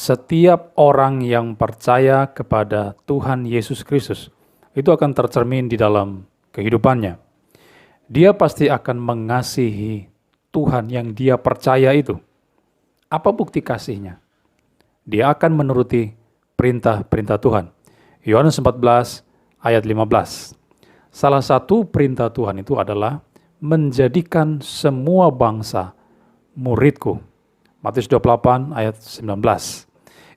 setiap orang yang percaya kepada Tuhan Yesus Kristus itu akan tercermin di dalam kehidupannya. Dia pasti akan mengasihi Tuhan yang dia percaya itu. Apa bukti kasihnya? Dia akan menuruti perintah-perintah Tuhan. Yohanes 14 ayat 15. Salah satu perintah Tuhan itu adalah menjadikan semua bangsa muridku. Matius 28 ayat 19.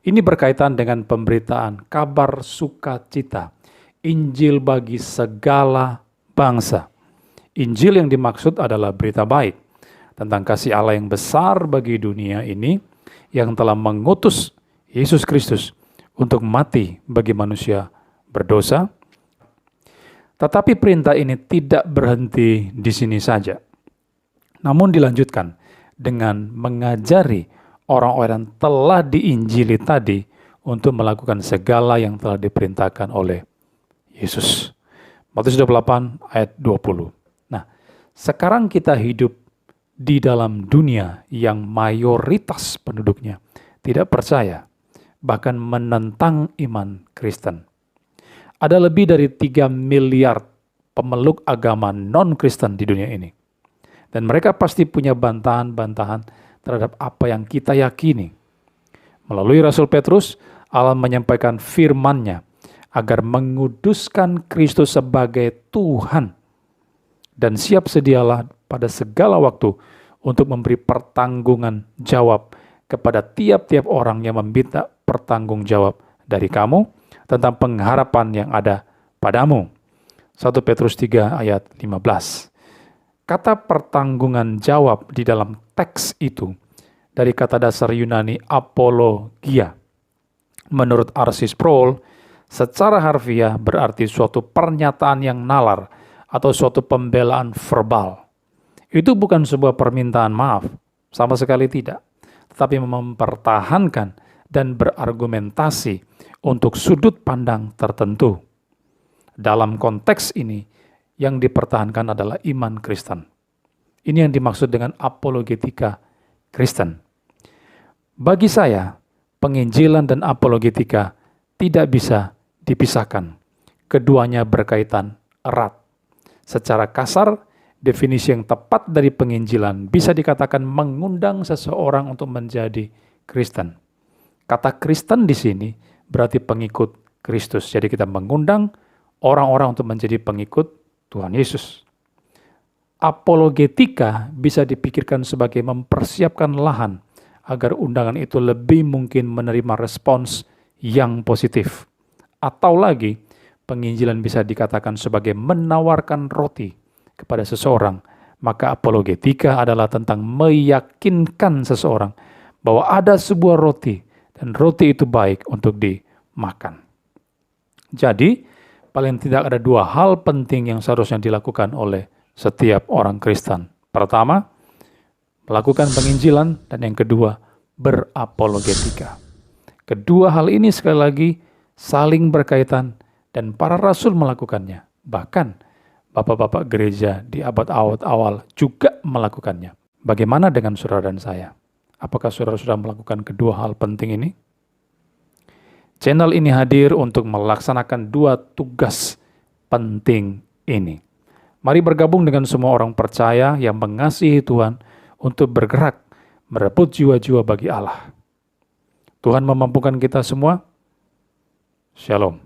Ini berkaitan dengan pemberitaan kabar sukacita, Injil bagi segala bangsa. Injil yang dimaksud adalah berita baik tentang kasih Allah yang besar bagi dunia ini, yang telah mengutus Yesus Kristus untuk mati bagi manusia berdosa. Tetapi perintah ini tidak berhenti di sini saja, namun dilanjutkan dengan mengajari orang-orang yang telah diinjili tadi untuk melakukan segala yang telah diperintahkan oleh Yesus. Matius 28 ayat 20. Nah, sekarang kita hidup di dalam dunia yang mayoritas penduduknya tidak percaya, bahkan menentang iman Kristen. Ada lebih dari 3 miliar pemeluk agama non-Kristen di dunia ini. Dan mereka pasti punya bantahan-bantahan terhadap apa yang kita yakini. Melalui Rasul Petrus, Allah menyampaikan firman-Nya agar menguduskan Kristus sebagai Tuhan. Dan siap sedialah pada segala waktu untuk memberi pertanggungan jawab kepada tiap-tiap orang yang meminta pertanggung jawab dari kamu tentang pengharapan yang ada padamu. 1 Petrus 3 ayat 15. Kata pertanggungan jawab di dalam teks itu dari kata dasar Yunani apologia. Menurut R.C. Sproul, secara harfiah berarti suatu pernyataan yang nalar atau suatu pembelaan verbal. Itu bukan sebuah permintaan maaf, sama sekali tidak, tetapi mempertahankan dan berargumentasi untuk sudut pandang tertentu. Dalam konteks ini, yang dipertahankan adalah iman Kristen. Ini yang dimaksud dengan apologetika Kristen. Bagi saya, penginjilan dan apologetika tidak bisa dipisahkan. Keduanya berkaitan erat. Secara kasar, definisi yang tepat dari penginjilan bisa dikatakan mengundang seseorang untuk menjadi Kristen. Kata Kristen di sini berarti pengikut Kristus. Jadi kita mengundang orang-orang untuk menjadi pengikut Tuhan Yesus. Apologetika bisa dipikirkan sebagai mempersiapkan lahan agar undangan itu lebih mungkin menerima respons yang positif. Atau lagi, penginjilan bisa dikatakan sebagai menawarkan roti kepada seseorang. Maka apologetika adalah tentang meyakinkan seseorang bahwa ada sebuah roti dan roti itu baik untuk dimakan. Jadi, paling tidak ada 2 hal penting yang seharusnya dilakukan oleh setiap orang Kristen. Pertama, melakukan penginjilan, dan yang kedua, berapologetika. Kedua hal ini sekali lagi saling berkaitan dan para rasul melakukannya. Bahkan bapak-bapak gereja di abad awal juga melakukannya. Bagaimana dengan saudara dan saya? Apakah saudara sudah melakukan kedua hal penting ini? Channel ini hadir untuk melaksanakan 2 tugas penting ini. Mari bergabung dengan semua orang percaya yang mengasihi Tuhan untuk bergerak merebut jiwa-jiwa bagi Allah. Tuhan memampukan kita semua. Shalom.